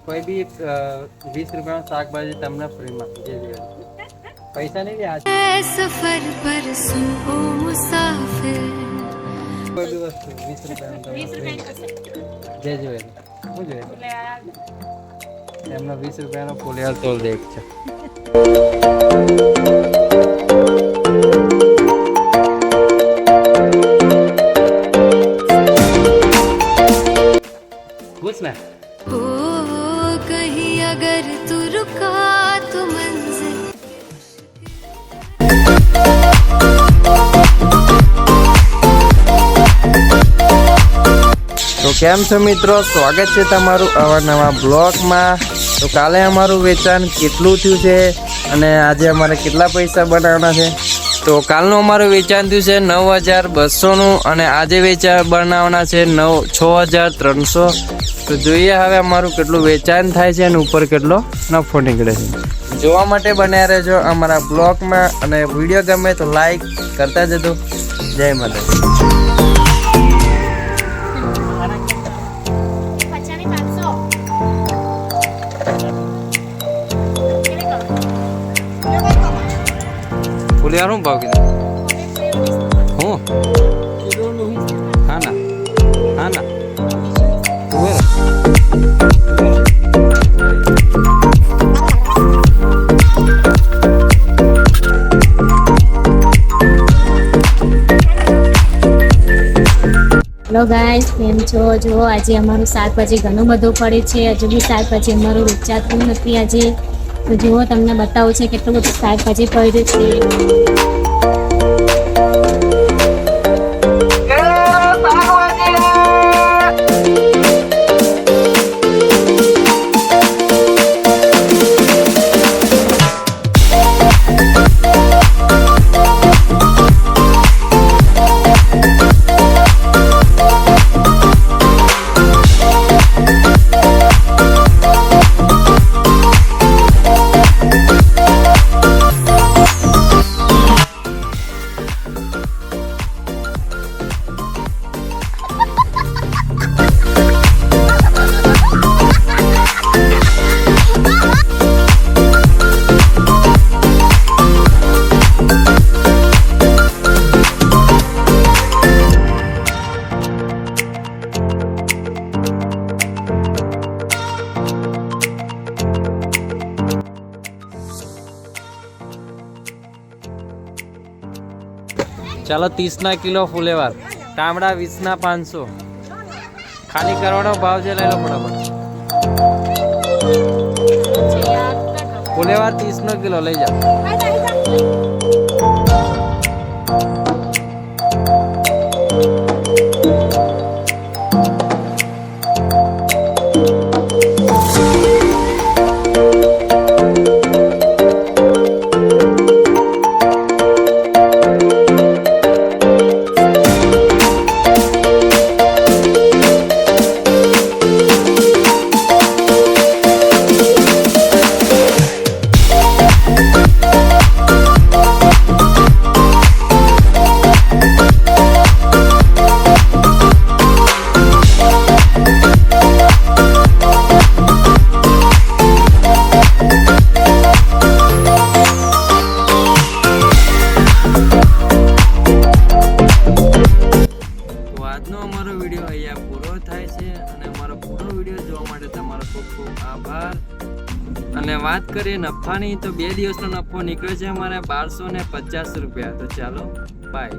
કોઈ બી 20 રૂપિયાનું શાકભાજી તમને ફ્રીમાં જે પૈસા નહીં લે સફર પર સુન ઓ મુસાફિર કોઈ બી વસ્તુ 20 રૂપિયાનું જે જોઈએ શું જોઈએ એમનો 20 રૂપિયાનો ફુલિયાર તોલ દેખ છે. कुछ ना हो कहीं अगर तू रुका तो मंजिल તો કેમ છો મિત્રો, સ્વાગત છે તમારું આવા નવા બ્લોગમાં. તો કાલે અમારું વેચાણ કેટલું થયું છે અને આજે અમારે કેટલા પૈસા બનાવવાના છે. તો કાલનું અમારું વેચાણ થયું છે 9200નું અને આજે વેચાણ બનાવવાના છે 6300. તો જોઈએ હવે અમારું કેટલું વેચાણ થાય છે અને ઉપર કેટલો નફો નીકળે છે. જોવા માટે બન્યા રહેજો અમારા બ્લોગમાં અને વિડીયો ગમે તો લાઈક કરતા જજો. જય માતાજી. ફુલિયાર શું ભાવ કીધું? હું હા ના હેલો ગાઈસ, કેમ છો? જો આજે અમારું શાકભાજી ઘણું બધું પડે છે. હજુ બી શાકભાજી અમારું વેચાતું નથી આજે. તો જુઓ, તમને બતાવું છે કેટલું બધું શાકભાજી પડ્યું છે. ચાલો 30 કિલો ફુલેવાર, ટામડા 20 500. ખાલી કરવાનો ભાવ છે, લઈ લો ફટાફટ. ફુલેવાર 30 કિલો લઈ જાઓ. વિડીયો અહીંયા પૂરો થાય છે અને અમારો પૂરો વિડીયો જોવા માટે તમારો ખૂબ ખૂબ આભાર. અને વાત કરીએ નફાની, તો 2 દિવસનો નફો નીકળ્યો છે અમારે 1250 રૂપિયા. તો ચાલો બાય.